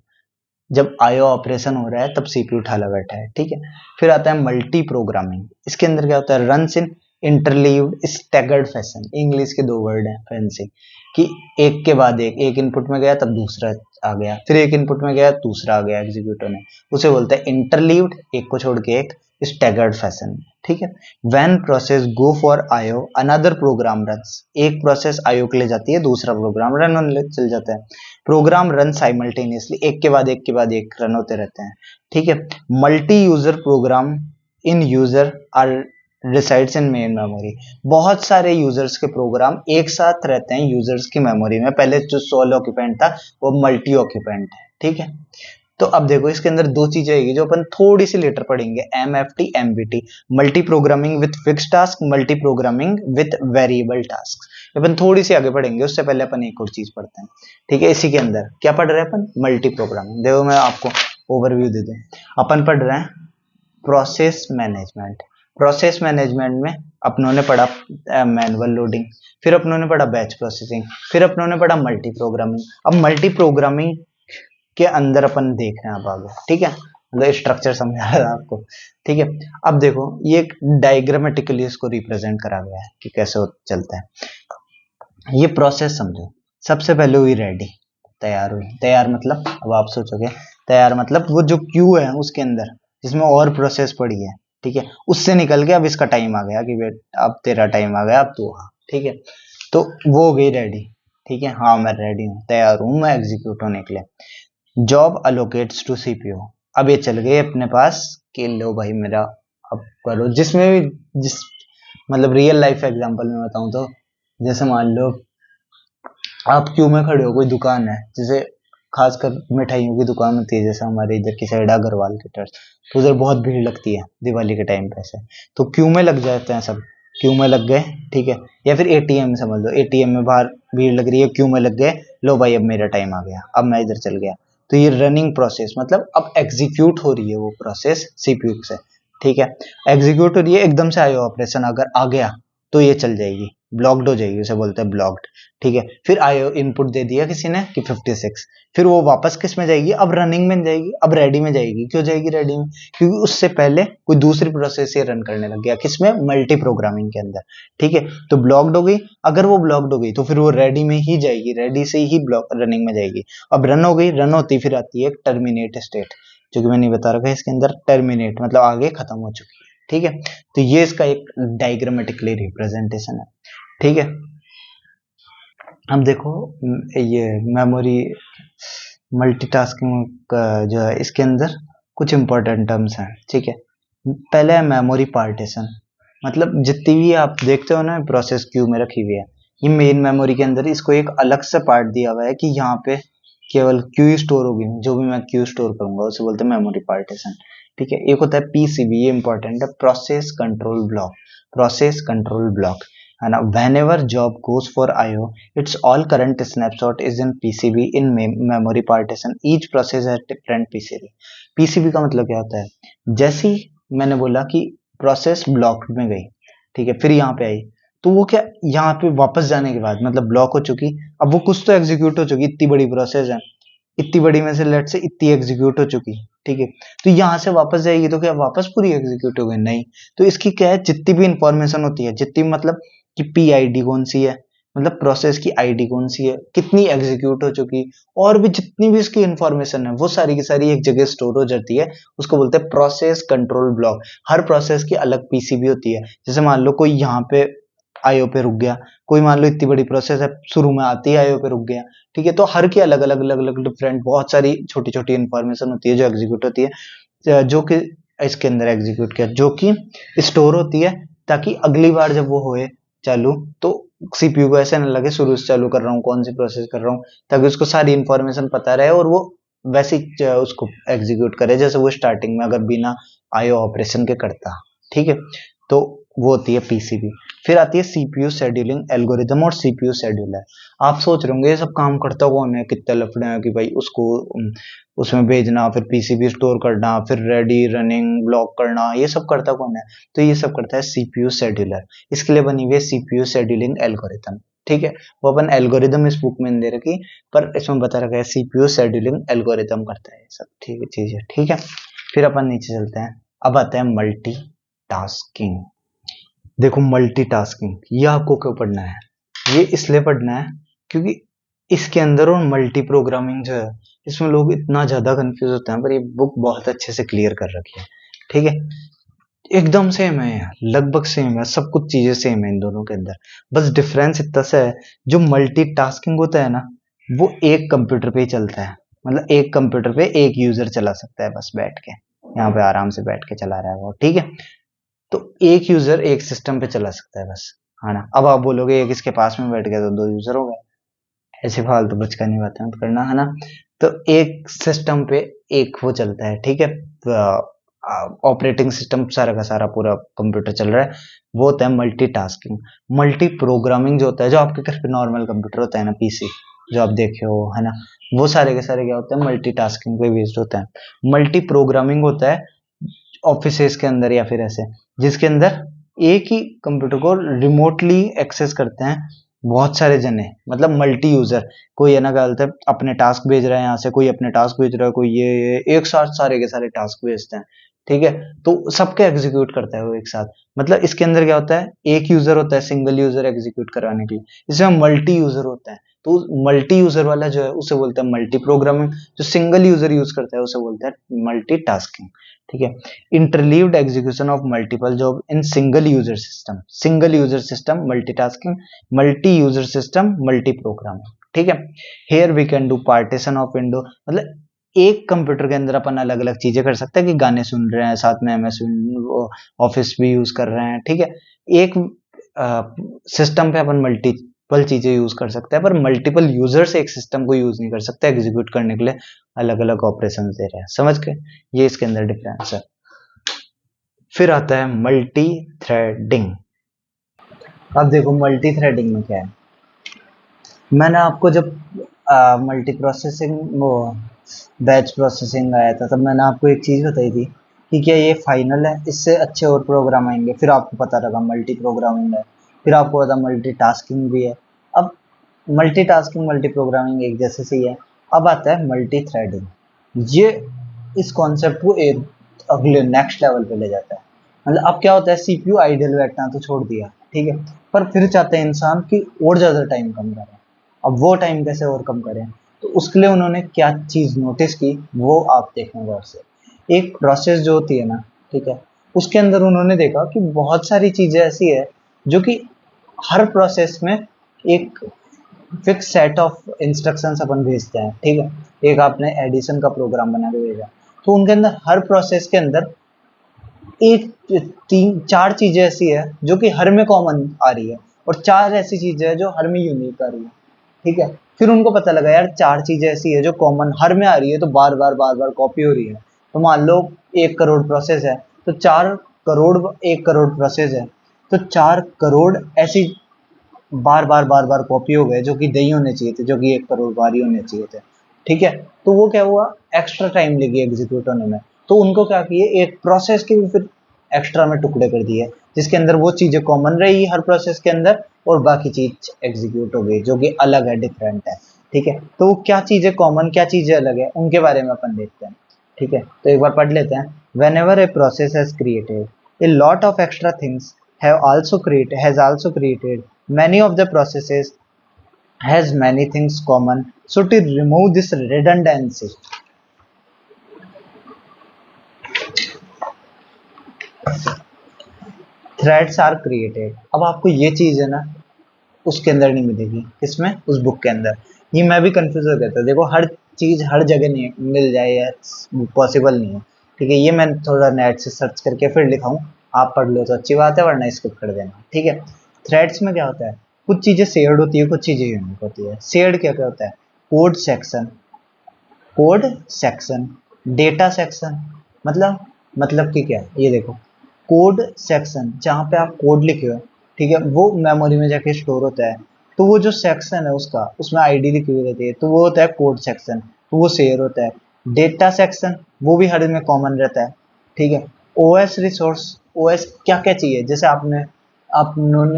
जब आईओ ऑपरेशन हो रहा है तब सीपीयू ठाला बैठा है, ठीक है। फिर आता है मल्टी प्रोग्रामिंग, इसके अंदर क्या होता है, runs in interleaved staggered fashion, English के दो वर्ड हैं फैंसी, कि एक के बाद एक इनपुट में गया तब दूसरा आ गया, फिर एक इनपुट में गया दूसरा आ गया एग्जीक्यूट होने, उसे बोलते हैं इंटरलीव्ड, एक को छोड़ के एक, स्टैगर्ड फैशन, ठीक है। When process go for IO another program runs, एक प्रोसेस आईओ के लिए जाती है, दूसरा प्रोग्राम रन होने चल जाता है। प्रोग्राम रन साइमल्टेनियसली, एक के बाद एक के बाद एक रन होते रहते हैं, ठीक है। Multi user program in user are resides in main memory, बहुत सारे यूजर्स के प्रोग्राम एक साथ रहते हैं यूजर्स की मेमोरी में, पहले जो सोल ऑक्यूपेंट था वो मल्टी ऑक्यूपेंट है, ठीक है। तो अब देखो इसके अंदर दो चीजें आएगी जो अपन थोड़ी सी लेटर पढ़ेंगे, MFT MVT, multi programming with fix task, multi programming with variable task, अपन थोड़ी सी आगे पढ़ेंगे, उससे पहले अपन एक और चीज पढ़ते हैं, ठीक है। इसी के अंदर क्या पढ़ रहे हैं अपन, मल्टी प्रोग्रामिंग। देखो मैं आपको ओवरव्यू दे दूं, अपन पढ़ रहे हैं प्रोसेस मैनेजमेंट। प्रोसेस मैनेजमेंट में अपनों ने पढ़ा मैनुअल लोडिंग, फिर अपनों ने पढ़ा बैच प्रोसेसिंग, फिर अपनों ने पढ़ा मल्टी प्रोग्रामिंग। अब मल्टी प्रोग्रामिंग के अंदर अपन देख रहे हैं अब आगे, ठीक है, मतलब स्ट्रक्चर समझा रहा है आपको, ठीक है। अब देखो ये एक डायग्रामेटिकली इसको रिप्रेजेंट करा गया है कि कैसे चलता है। ये प्रोसेस समझो, सबसे पहले हुई रेडी, तैयार हुई, तैयार मतलब अब आप सोचोगे तैयार मतलब वो जो क्यू है उसके अंदर जिसमें और प्रोसेस पड़ी है, ठीक है, उससे निकल के अब इसका टाइम आ गया कि बेट अब तेरा टाइम आ गया, अब तू आ, ठीक है। तो वो हो गई रेडी, ठीक है, हाँ मैं रेडी हूँ, तैयार हूँ मैं एग्जीक्यूट होने के लिए। जॉब अलोकेट्स टू सीपीयू, अब ये चल गए अपने पास कि लो भाई मेरा अब करो, जिसमें भी जिस मतलब रियल लाइफ एग्जांपल में बताऊं तो जैसे मान लो आप क्यू में खड़े हो, कोई दुकान है, जैसे खासकर मिठाइयों की दुकान होती है, जैसे हमारे इधर की साइड अग्रवाल की तरफ, तो उधर बहुत भीड़ लगती है दिवाली के टाइम पे से, तो क्यू में लग जाते हैं सब, क्यू में लग गए, ठीक है। या फिर एटीएम समझ लो, एटीएम में बाहर भीड़ लग रही है, क्यू में लग गए, लो भाई अब मेरा टाइम आ गया, अब मैं इधर चल गया। तो ये रनिंग प्रोसेस मतलब अब एग्जीक्यूट हो रही है वो प्रोसेस सीपीयू से, ठीक है, एग्जीक्यूट हो रही है, एकदम से आईओ ऑपरेशन अगर आ गया तो ये चल जाएगी, ब्लॉक्ड हो जाएगी, उसे बोलते हैं ब्लॉक्ड, ठीक है। फिर आईओ इनपुट दे दिया किसी ने कि 56, फिर वो वापस किस में जाएगी, अब रनिंग में जाएगी, अब रेडी में जाएगी। क्यों जाएगी रेडी में, क्योंकि उससे पहले कोई दूसरी प्रोसेस ये रन करने लग गया, किसमें, मल्टी प्रोग्रामिंग के अंदर, ठीक है। तो ब्लॉक्ड हो गई, अगर वो ब्लॉक्ड हो गई तो फिर वो रेडी में ही जाएगी, रेडी से ही ब्लॉक रनिंग में जाएगी। अब रन हो गई, रन होती फिर आती है एक टर्मिनेट स्टेट, जो कि मैंने बता रखा है इसके अंदर, टर्मिनेट मतलब आगे खत्म हो चुकी है, ठीक है। तो ये इसका एक डायग्रामेटिकली रिप्रेजेंटेशन है, ठीक है। अब देखो ये मेमोरी मल्टीटास्किंग का जो है इसके अंदर कुछ इंपॉर्टेंट टर्म्स हैं, ठीक है। पहले है मेमोरी पार्टीशन, मतलब जितनी भी आप देखते हो ना प्रोसेस क्यू में रखी हुई है, ये मेन मेमोरी के अंदर इसको एक अलग से पार्ट दिया हुआ है कि यहाँ पे केवल क्यू ही स्टोर होगी, जो भी मैं क्यू स्टोर करूंगा उसे बोलते हैं मेमोरी पार्टीशन, ठीक है। एक होता है पीसीबी, ये इंपॉर्टेंट है, process control block, process control block है ना। whenever job goes for IO, its all current snapshot is in PCB in memory partition. Each process has different PCB. PCB का मतलब क्या होता है, जैसे ही मैंने बोला कि प्रोसेस ब्लॉक में गई, ठीक है, फिर यहाँ पे आई, तो वो क्या यहाँ पे वापस जाने के बाद मतलब ब्लॉक हो चुकी, अब वो कुछ तो एग्जीक्यूट हो चुकी, इतनी बड़ी प्रोसेस है, इतनी बड़ी में से लेट से इतनी एग्जीक्यूट हो चुकी, ठीक है। तो यहाँ से वापस जाएगी तो क्या वापस पूरी एग्जीक्यूट हो गई, नहीं। तो इसकी क्या है, जितनी भी इंफॉर्मेशन होती है, जितनी मतलब कि पी आईडी कौन सी है, मतलब प्रोसेस की आईडी कौन सी है, कितनी एग्जीक्यूट हो चुकी, और भी जितनी भी इसकी इंफॉर्मेशन है वो सारी की सारी एक जगह स्टोर हो जाती है, उसको बोलते हैं प्रोसेस कंट्रोल ब्लॉक। हर प्रोसेस की अलग पीसीबी होती है, जैसे मान लो कोई यहाँ पे आईओ पे रुक गया, कोई मान लो इतनी बड़ी प्रोसेस है शुरू में आती है आईओ पे रुक गया, ठीक है। तो हर की अलग अलग अलग अलग डिफरेंट बहुत सारी छोटी छोटी इंफॉर्मेशन होती है जो एग्जीक्यूट होती है, जो कि इसके अंदर एग्जीक्यूट किया, जो कि स्टोर होती है, ताकि अगली बार जब वो होए चालू तो सीपीयू को ऐसे ना लगे शुरू से चालू कर रहा हूँ, कौन सी प्रोसेस कर रहा हूँ, ताकि उसको सारी इंफॉर्मेशन पता रहे और वो वैसे उसको एग्जीक्यूट करे जैसे वो स्टार्टिंग में अगर बिना आईओ ऑपरेशन के करता, ठीक है। तो वो होती है पीसीबी। फिर आती है सीपीयू शेड्यूलिंग एल्गोरिदम और सीपीयू शेड्यूलर। आप सोच रहे होंगे ये सब काम करता कौन है, कितने लफड़े हैं कि भाई उसको उसमें भेजना, फिर पीसीबी स्टोर करना, फिर रेडी रनिंग ब्लॉक करना, ये सब करता कौन है? तो ये सब करता है सीपीयू शेड्यूलर। इसके लिए बनी हुई है सीपीयू शेड्यूलिंग एल्गोरिदम। ठीक है, वो अपन एल्गोरिदम इस बुक में नहीं दे रखी, पर इसमें बता रखा है सीपीयू शेड्यूलिंग एल्गोरिदम करता है ये सब। ठीक है चीज है, ठीक है। फिर अपन नीचे चलते हैं, अब आता है मल्टीटास्किंग। देखो मल्टीटास्किंग ये आपको क्यों पढ़ना है? ये इसलिए पढ़ना है क्योंकि इसके अंदर और मल्टी प्रोग्रामिंग जो है इसमें लोग इतना ज्यादा कंफ्यूज होते हैं, पर ये बुक बहुत अच्छे से क्लियर कर रखी है। ठीक है, एकदम सेम है यार, लगभग सेम है, सब कुछ चीजें सेम है इन दोनों के अंदर। बस डिफरेंस इतना सा है, जो मल्टीटास्किंग होता है ना वो एक कंप्यूटर पे ही चलता है। मतलब एक कंप्यूटर पे एक यूजर चला सकता है, बस बैठ के यहाँ पे आराम से बैठ के चला रहा है वो। ठीक है, तो एक यूजर एक सिस्टम पे चला सकता है बस, है ना। अब आप बोलोगे एक इसके पास में बैठ गया तो दो यूजर हो गए, ऐसे फालतू बचकानी बातें मत करना, है ना। तो एक सिस्टम पे एक वो चलता है, ठीक है, ऑपरेटिंग सिस्टम सारा का सारा पूरा कंप्यूटर चल रहा है, वो होता है मल्टीटास्किंग। मल्टी प्रोग्रामिंग जो होता है, जो आपके घर पे नॉर्मल कंप्यूटर होता है ना, पीसी जो आप देखे हो, है ना, वो सारे के सारे क्या होते हैं, मल्टीटास्किंग पे बेस्ड होता है। मल्टी प्रोग्रामिंग होता है ऑफिसेस के अंदर या फिर ऐसे, जिसके अंदर एक ही कंप्यूटर को रिमोटली एक्सेस करते हैं बहुत सारे जने, मतलब मल्टी यूजर। कोई है ना क्या बोलते हैं, अपने टास्क भेज रहा है यहाँ से, कोई अपने टास्क भेज रहा है, कोई ये एक साथ सारे के सारे टास्क भेजते हैं। ठीक है, तो सबके एग्जीक्यूट करता है वो एक साथ। मतलब इसके अंदर क्या होता है, एक यूजर होता है सिंगल यूजर एग्जीक्यूट कराने के लिए, इसमें मल्टी यूजर होता है। तो मल्टी यूजर वाला जो है उसे बोलते हैं मल्टी प्रोग्रामिंग, जो सिंगल यूजर यूज करता है उसे बोलते हैं मल्टीटास्किंग। ठीक है, interleaved execution of multiple job in single user system, single user system multitasking, multi user system multi programming। ठीक है, here we can do partition of window, मतलब एक कंप्यूटर के अंदर अपन अलग अलग चीजें कर सकते हैं, कि गाने सुन रहे हैं साथ में एमएस ऑफिस भी यूज कर रहे हैं। ठीक है, एक सिस्टम पे अपन मल्टीपल चीजें यूज कर सकते हैं, पर मल्टीपल यूजर्स एक सिस्टम को यूज नहीं कर सकते एग्जीक्यूट करने के लिए, अलग अलग ऑपरेशन दे रहे हैं, समझ के? ये इसके अंदर डिफरेंस है। फिर आता है मल्टी थ्रेडिंग। अब देखो मल्टी थ्रेडिंग में क्या है, मैंने आपको जब मल्टी प्रोसेसिंग वो बैच प्रोसेसिंग आया था, तब मैंने आपको एक चीज बताई थी कि क्या ये फाइनल है, इससे अच्छे और प्रोग्राम आएंगे। फिर आपको पता लगा मल्टी प्रोग्रामिंग है, फिर आपको पता मल्टी टास्किंग भी है। अब मल्टी टास्किंग मल्टी प्रोग्रामिंग एक जैसे से ही है। अब आता है मल्टी थ्रेडिंग, ये इस कॉन्सेप्ट को एक अगले नेक्स्ट लेवल पे ले जाता है। मतलब अब क्या होता है, सीपीयू आइडल बैठना तो छोड़ दिया, ठीक है, पर फिर चाहते हैं इंसान कि और ज्यादा टाइम कम करें। अब वो टाइम कैसे और कम करें, तो उसके लिए उन्होंने क्या चीज नोटिस की, वो आप देखें गौर से। एक प्रोसेस जो होती है ना, ठीक है, उसके अंदर उन्होंने देखा कि बहुत सारी चीजें ऐसी है जो कि हर प्रोसेस में एक फिक्स सेट ऑफ इंस्ट्रक्शंस अपन भेजते हैं। ठीक है, एक आपने एडिशन का प्रोग्राम बना के भेजा, तो उनके अंदर हर प्रोसेस के अंदर एक तीन चार चीजें ऐसी है जो कि हर में कॉमन आ रही है, और चार ऐसी चीजें हैं जो हर में यूनिक आ रही है। ठीक है, फिर उनको पता लगा यार चार चीजें ऐसी है जो कॉमन हर में आ रही है, तो बार बार कॉपी हो रही है। तो मान लो 1 करोड़ प्रोसेस है, तो 4 करोड़ 1 करोड़ प्रोसेस है, तो 4 करोड़ ऐसी बार बार कॉपी हो गए, जो कि नहीं होने चाहिए थे, जो कि 1 करोड़ बार ही होने चाहिए थे। ठीक है, तो वो क्या हुआ, एक्स्ट्रा टाइम लेगी एग्जीक्यूट होने में। तो उनको क्या किए, एक प्रोसेस के भी फिर एक्स्ट्रा में टुकड़े कर दिए, जिसके अंदर वो चीजें कॉमन रही हर प्रोसेस के अंदर, और बाकी चीज एग्जीक्यूट हो गई जो कि अलग है, डिफरेंट है। ठीक है, तो वो क्या चीजें कॉमन क्या चीजें अलग है, उनके बारे में अपन देखते हैं। ठीक है, तो एक बार पढ़ लेते हैं। When ever a process has created a lot of extra things has also created many of the processes has many things common, so to remove this redundancy, threads are created। अब आपको ये चीज है ना उसके अंदर नहीं मिलेगी, किसमें, उस बुक के अंदर। ये मैं भी कंफ्यूज हो गया था, देखो हर चीज हर जगह नहीं मिल जाए, पॉसिबल नहीं है। ठीक है, ये मैं थोड़ा नेट से सर्च करके फिर लिखा हूँ, आप पढ़ लो तो अच्छी बात है, वरना स्किप कर देना। ठीक है, थ्रेड्स में क्या होता है, कुछ चीजें शेयर्ड होती है, कुछ चीजें यूनिक होती है। शेयर्ड क्या क्या होता है, code section, code section, data section, मतलब कि क्या है, ये देखो कोड सेक्शन जहाँ पे आप कोड लिखे हो, ठीक है, वो मेमोरी में जाके स्टोर होता है। तो वो जो सेक्शन है उसका, उसमें आईडी लिखी हुई रहती है, तो वो होता है कोड सेक्शन, तो वो शेयर होता है। डेटा सेक्शन वो भी हर में कॉमन रहता है। ठीक है। ओएस रिसोर्स, ओएस क्या क्या चाहिए, जैसे आपने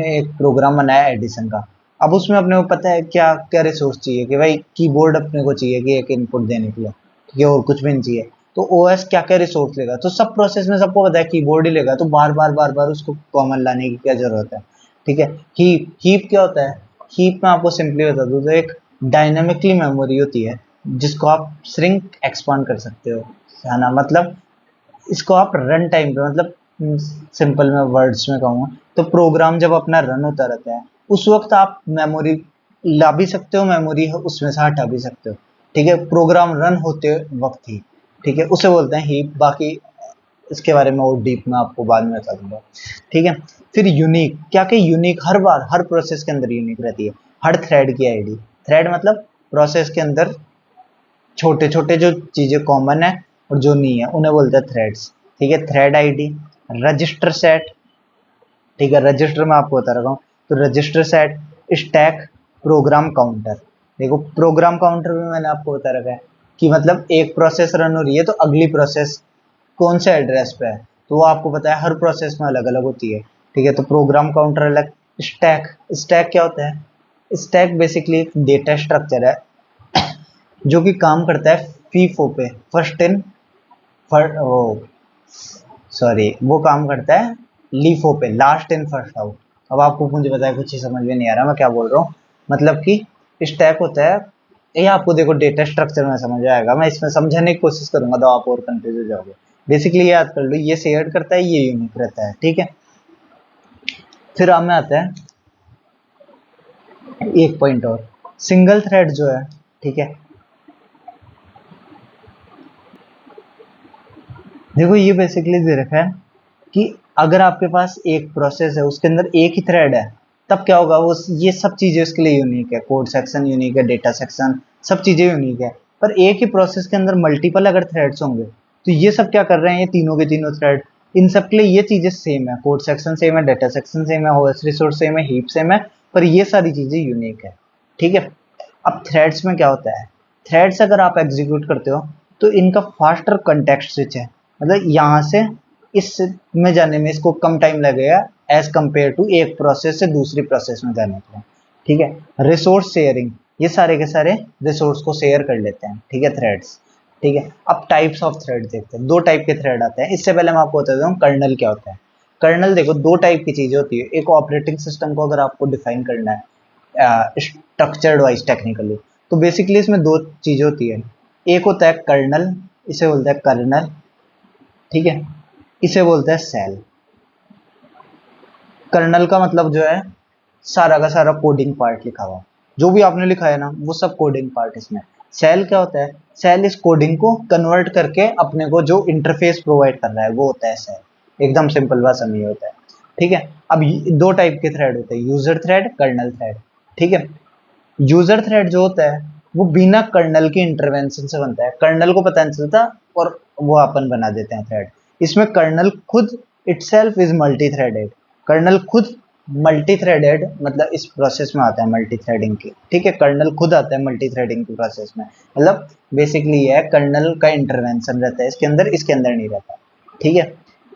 एक प्रोग्राम बनाया एडिशन का, अब उसमें अपने को पता है क्या क्या रिसोर्स चाहिए, कि भाई कीबोर्ड अपने को चाहिए कि एक इनपुट देने के लिए, ठीक है, और कुछ भी नहीं चाहिए। तो ओएस क्या क्या रिसोर्स लेगा, तो सब प्रोसेस में सबको पता है कीबोर्ड ही लेगा, तो बार बार उसको कॉमन लाने की क्या जरूरत है। ठीक है। हीप क्या होता है, हीप में आपको सिंपली बता दूं तो एक डायनेमिकली मेमोरी होती है, जिसको आप श्रिंक एक्सपांड कर सकते हो, है ना। मतलब इसको आप रन टाइम पे, मतलब सिंपल में वर्ड्स में कहूँगा तो प्रोग्राम जब अपना रन होता रहता है, उस वक्त आप मेमोरी ला भी सकते हो, मेमोरी उसमें से हटा भी सकते हो। ठीक है, प्रोग्राम रन होते वक्त ही। ठीक है, उसे बोलते हैं हीप। बाकी इसके बारे में और डीप में आपको बाद में बता दूंगा। ठीक है। फिर यूनिक, क्या क्या यूनिक, हर बार हर प्रोसेस के अंदर यूनिक रहती है, हर थ्रेड की आईडी। थ्रेड मतलब प्रोसेस के अंदर छोटे छोटे जो चीजें कॉमन है और जो नहीं है उन्हें बोलते हैं थ्रेड्स। ठीक है, थ्रेड आईडी। रजिस्टर सेट, ठीक है, रजिस्टर में आपको बता रहा हूँ, तो register set, stack, program counter. देखो प्रोग्राम काउंटर भी मैंने आपको बता रखा है कि मतलब एक प्रोसेस रन हो रही है तो अगली प्रोसेस कौन से एड्रेस पे है, तो वो आपको पता है हर प्रोसेस में अलग अलग होती है। ठीक है, तो प्रोग्राम काउंटर अलग। स्टैक, स्टैक क्या होता है, स्टैक बेसिकली एक डेटा स्ट्रक्चर है जो कि काम करता है फीफो पे, फर्स्ट इन, वो सॉरी, वो काम करता है लीफो पे, लास्ट इन फर्स्ट आउट। अब आपको मुझे बताया कुछ ही समझ में नहीं आ रहा मैं क्या बोल रहा हूँ। मतलब कि स्टैक होता है, ये आपको देखो डेटा स्ट्रक्चर में समझ आएगा, मैं इसमें समझाने की कोशिश करूंगा तो आप और कंफ्यूज हो जाओगे। बेसिकली याद कर लो, ये शेयर करता है, ये यूनिक रहता है। ठीक है। फिर हमें आता है एक पॉइंट और, सिंगल थ्रेड जो है, ठीक है, देखो ये बेसिकली दे रखा है कि अगर आपके पास एक प्रोसेस है उसके अंदर एक ही थ्रेड है, तब क्या होगा, वो ये सब चीजें उसके लिए यूनिक है, कोड सेक्शन यूनिक है, डेटा सेक्शन, सब चीजें यूनिक है। पर एक ही प्रोसेस के अंदर मल्टीपल अगर थ्रेड्स होंगे, तो ये सब क्या कर रहे हैं, ये तीनों के तीनों थ्रेड, इन सब के लिए ये चीजें सेम है, कोड सेक्शन सेम है, डेटा सेक्शन सेम है, ओएस रिसोर्स सेम है, हीप सेम है, पर ये सारी चीजें यूनिक है। ठीक है। अब थ्रेड्स में क्या होता है, थ्रेड्स अगर आप एग्जीक्यूट करते हो तो इनका फास्टर कंटेक्स्ट स्विच है, मतलब यहाँ से इस में जाने में इसको कम टाइम लगेगा एज कंपेयर टू एक प्रोसेस से दूसरी प्रोसेस में जाने के लिए। ठीक है। रिसोर्स शेयरिंग, ये सारे के सारे रिसोर्स को शेयर कर लेते हैं। ठीक है, थ्रेड्स। ठीक है। अब टाइप्स ऑफ थ्रेड देखते हैं, दो टाइप के थ्रेड आते हैं। इससे पहले मैं आपको बता दूं कर्नल क्या होता है। कर्नल देखो दो टाइप की चीजें होती है, एक ऑपरेटिंग सिस्टम को अगर आपको डिफाइन करना है स्ट्रक्चर्ड वाइज टेक्निकली, तो बेसिकली इसमें दो चीजें होती है, एक होता है कर्नल, इसे बोलते हैं कर्नल, ठीक है, इसे बोलते हैं सेल। कर्नल का मतलब जो है सारा का सारा कोडिंग पार्ट लिखा हुआ, जो भी आपने लिखा है ना वो सब कोडिंग पार्ट इसमें। सेल क्या होता है, सेल इस कोडिंग को कन्वर्ट करके अपने को जो इंटरफेस प्रोवाइड कर रहा है वो होता है सेल। एकदम सिंपल भाषा में ये होता है। ठीक है। अब दो टाइप के थ्रेड होते हैं, यूजर थ्रेड, कर्नल थ्रेड। ठीक है। यूजर थ्रेड जो होता है वो बिना कर्नल के इंटरवेंशन से बनता है, कर्नल को पता नहीं चलता और वो अपन बना देते हैं थ्रेड। इसमें कर्नल खुद itself is multi threaded, kernel खुद मल्टी थ्रेडेड, मतलब इस प्रोसेस में आता है मल्टी थ्रेडिंग की। ठीक है, कर्नल खुद आता है मल्टी थ्रेडिंग की प्रोसेस में, मतलब बेसिकली ये है कर्नल का इंटरवेंशन रहता है इसके अंदर, इसके अंदर नहीं रहता। ठीक है।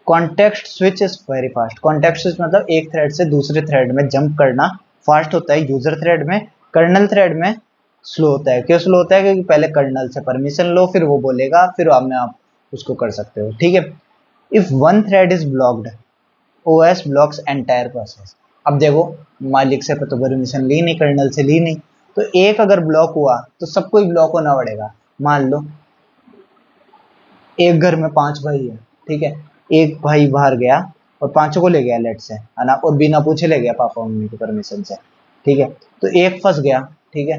Context switch is very fast, context switch मतलब एक थ्रेड से दूसरे थ्रेड में जंप करना फास्ट होता है यूजर थ्रेड में, कर्नल थ्रेड में स्लो होता है। क्यों स्लो होता है, क्योंकि पहले कर्नल से परमिशन लो, फिर वो बोलेगा, फिर आप में आप उसको कर सकते हो। ठीक है। If one thread is blocked, OS blocks entire process. अब देखो मालिक से तो परमिशन ली नहीं, कर्नल से ली नहीं, तो एक अगर ब्लॉक हुआ तो सबको ही ब्लॉक होना पड़ेगा। मान लो एक घर में पांच भाई है, ठीक है, एक भाई बाहर गया और पांचों को ले गया लेट से, है ना, और बिना पूछे ले गया पापा मम्मी की परमिशन से। ठीक है, तो एक फंस गया। ठीक है।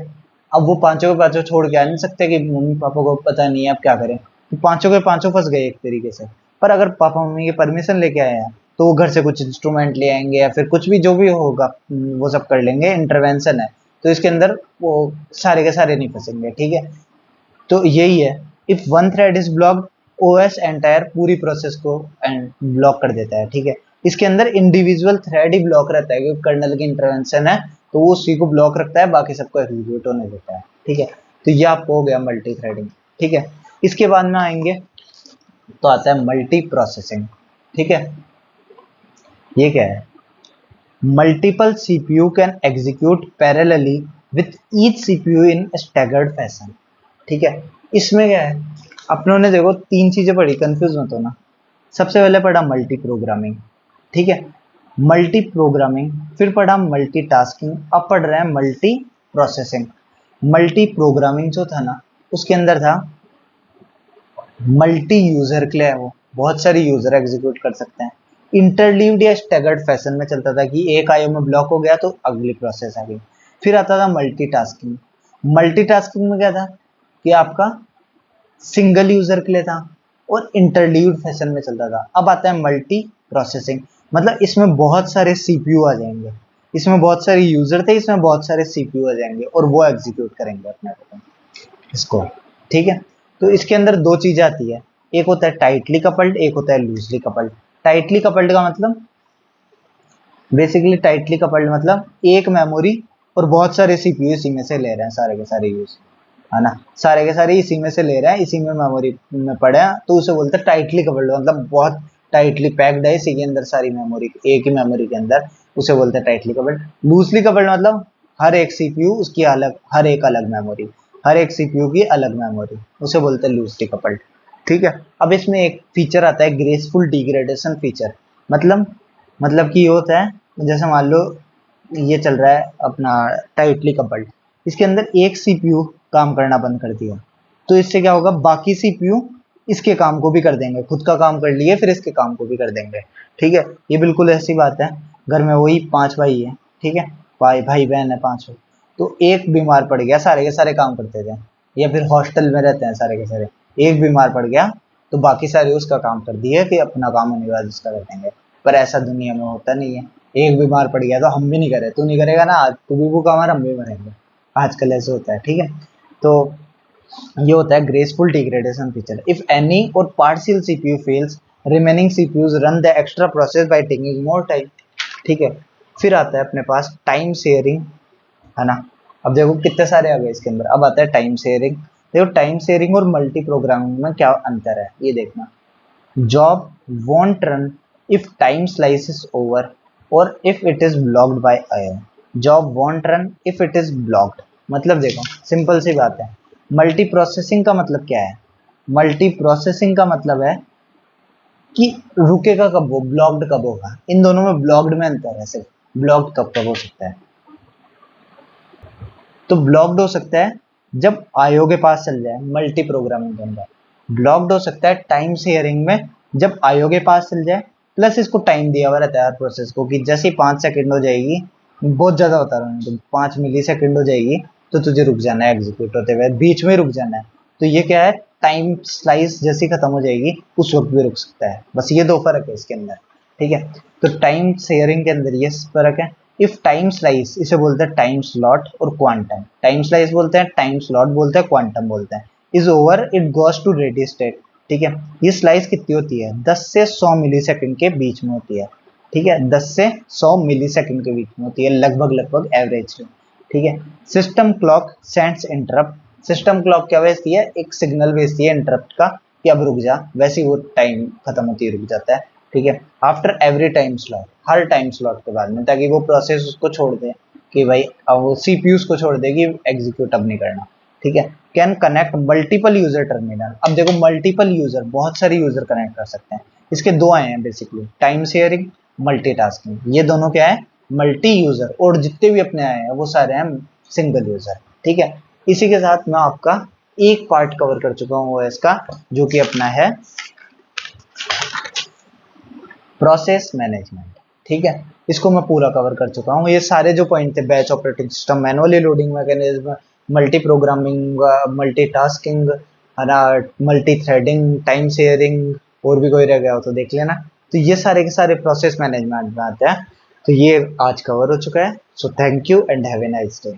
अब वो पांचों के पांचों छोड़ के आ नहीं सकते कि मम्मी पापा को पता नहीं है अब क्या करें, तो पांचों के पांचों फंस गए एक तरीके से। पर अगर पापा मम्मी की परमिशन लेके आए हैं तो वो घर से कुछ इंस्ट्रूमेंट ले आएंगे या फिर कुछ भी जो भी होगा वो सब कर लेंगे, इंटरवेंशन है, तो इसके अंदर वो सारे के सारे नहीं फंसेंगे। ठीक है। तो यही है, if one thread is blocked, OS entire पूरी प्रोसेस को ब्लॉक कर देता है। ठीक है। इसके अंदर इंडिविजुअल थ्रेड ही ब्लॉक रहता है क्योंकि कर्नल की इंटरवेंशन है, तो वो उसी को ब्लॉक रखता है, बाकी सबको एग्जीक्यूट होने देता है। ठीक है, तो ये आपको हो गया मल्टी थ्रेडिंग। ठीक है, इसके बाद में आएंगे तो आता है मल्टी प्रोसेसिंग। ठीक है, ये क्या है? Multiple CPU can execute parallelly with each CPU in staggered fashion. ठीक है, इसमें क्या है, अपनों ने देखो तीन चीजें पढ़ी, कंफ्यूज मत होना। सबसे पहले पढ़ा मल्टी प्रोग्रामिंग, ठीक है, मल्टी प्रोग्रामिंग, फिर पढ़ा मल्टी टास्किंग, अब पढ़ रहे हैं मल्टी प्रोसेसिंग। मल्टी प्रोग्रामिंग जो था ना, उसके अंदर था मल्टी यूजर के लिए, वो बहुत सारी यूजर एग्जीक्यूट कर सकते हैं। इंटरलीव्ड या स्टैगर्ड फैशन में चलता था कि एक आईओ में ब्लॉक हो गया तो अगली प्रोसेस आ गई। फिर आता था मल्टीटास्किंग। मल्टीटास्किंग में क्या था कि आपका सिंगल यूजर के लिए था और इंटरलीव्ड फैशन में चलता था। अब आता है मल्टी प्रोसेसिंग, मतलब इसमें बहुत सारे सीपीयू आ जाएंगे, इसमें बहुत सारे यूजर थे, इसमें बहुत सारे सीपीयू आ जाएंगे और वो एग्जीक्यूट करेंगे अपने इसको। ठीक है, तो इसके अंदर दो चीजें आती है, एक होता है टाइटली कपल्ड, एक होता है लूजली कपल्ड। टाइटली कपल्ड का मतलब, बेसिकली टाइटली कपल्ड मतलब एक मेमोरी और बहुत सारे सीपीयू इसी में से ले रहे हैं, सारे के सारे यूज, है ना, सारे के सारे इसी में से ले रहे हैं, इसी में मेमोरी में पड़े हैं, तो उसे बोलते हैं टाइटली कपल्ड, मतलब बहुत टाइटली पैक्ड है इसी के अंदर सारी मेमोरी, एक ही मेमोरी के अंदर, उसे बोलते हैं टाइटली कपल्ड। लूजली कपल्ड मतलब हर एक सीपीयू उसकी अलग, हर एक अलग मेमोरी, हर एक सीपीयू की अलग मेमोरी, उसे बोलते हैं लूजली कपल्ड। ठीक है, अब इसमें एक फीचर आता है ग्रेसफुल डिग्रेडेशन फीचर। मतलब कि ये होता है, जैसे मान लो ये चल रहा है अपना टाइटली कपल्ड, इसके अंदर एक सीपीयू काम करना बंद कर दिया, तो इससे क्या होगा, बाकी सीपीयू इसके काम को भी कर देंगे, खुद का काम कर लिए फिर इसके काम को भी कर देंगे। ठीक है, ये बिल्कुल ऐसी बात है, घर में वही 5 भाई है, ठीक है, भाई बहन है 5, तो एक बीमार पड़ गया, सारे के सारे काम करते थे, या फिर हॉस्टल में रहते हैं सारे के सारे, एक बीमार पड़ गया तो बाकी सारे उसका काम कर दिए कि अपना काम होने के बाद उसका कर देंगे। पर ऐसा दुनिया में होता नहीं है, एक बीमार पड़ गया तो हम भी नहीं करे, तू नहीं करेगा ना, आज तू भी भूखा मर, हम भी मरेंगे, आजकल ऐसे होता है। ठीक है, तो ये होता है graceful degradation feature. If any और partial CPU fails, remaining CPUs run the extra process by taking more time. ठीक है, फिर आता है अपने पास टाइम शेयरिंग, है ना। अब देखो कितने सारे आ गए इसके अंदर। अब आता है टाइम शेयरिंग। देखो टाइम शेयरिंग और मल्टी प्रोग्रामिंग में क्या अंतर है ये देखना। Job won't run if time slice is over और if it is blocked by IO. Job won't run if it is blocked, मतलब देखो सिंपल सी बात है। मल्टी प्रोसेसिंग का मतलब क्या है? मल्टी प्रोसेसिंग का मतलब है कि रुकेगा कब, वो ब्लॉक्ड कब होगा। इन दोनों में ब्लॉक्ड में अंतर है, सिर्फ ब्लॉक्ड कब कब हो सकता है। तो ब्लॉक्ड हो सकता है जब आईओ के पास चल जाए, मल्टी प्रोग्रामिंग के अंदर। ब्लॉक्ड हो सकता है टाइम शेयरिंग में, जब आईओ के पास चल जाए, प्लस इसको टाइम दिया हुआ रहता है हर प्रोसेस को कि जैसे ही 5 सेकंड हो जाएगी, बहुत ज्यादा बता रहा हूँ, तो 5 मिली सेकंड हो जाएगी तो तुझे रुक जाना है, एग्जीक्यूट होते हुए बीच में रुक जाना है। तो ये क्या है, टाइम स्लाइस जैसी खत्म हो जाएगी उस वक्त भी रुक सकता है, बस ये दो फर्क है इसके अंदर। ठीक है, तो टाइम शेयरिंग के अंदर ये फर्क है। इफ टाइम स्लाइस, इसे बोलते हैं टाइम स्लॉट और क्वांटम। टाइम स्लाइस बोलते हैं, टाइम स्लॉट बोलते हैं, क्वांटम बोलते हैं। Is over it goes to ready state. ठीक है, ये स्लाइस कितनी होती है, 10 से 100 मिली सेकंड के बीच में होती है। ठीक है, 10 से 100 मिली सेकंड के बीच में होती है, लगभग एवरेज में। ठीक है, system clock sends interrupt. System clock क्या भेजती है, एक सिग्नल भेजती है इंटरप्ट का कि अब रुक जा, वैसे ही वो टाइम खत्म होती है, रुक जाता है। ठीक है, आफ्टर एवरी टाइम स्लॉट, हर टाइम स्लॉट के बाद में, ताकि वो प्रोसेस उसको छोड़ दे कि भाई अब वो सीपीयूज को छोड़ देगी, एग्जीक्यूट अब नहीं करना। ठीक है, can connect multiple user terminal. अब देखो मल्टीपल यूजर, बहुत सारे यूजर कनेक्ट कर सकते हैं। इसके दो आए हैं बेसिकली, टाइम शेयरिंग, मल्टीटास्किंग। ये दोनों क्या है, मल्टी यूजर, और जितने भी अपने आए हैं वो सारे हैं सिंगल यूजर। ठीक है, इसी के साथ मैं आपका एक पार्ट कवर कर चुका हूँ ओएस का, जो कि अपना है प्रोसेस मैनेजमेंट। ठीक है, इसको मैं पूरा कवर कर चुका हूँ। ये सारे जो पॉइंट थे, batch operating system, manually loading mechanism, multi programming, multitasking, है ना, मल्टी थ्रेडिंग, टाइम शेयरिंग, और भी कोई रह गया हो तो देख लेना। तो ये सारे के सारे प्रोसेस मैनेजमेंट में आते हैं। तो ये आज कवर हो चुका है। So thank you and have a nice day.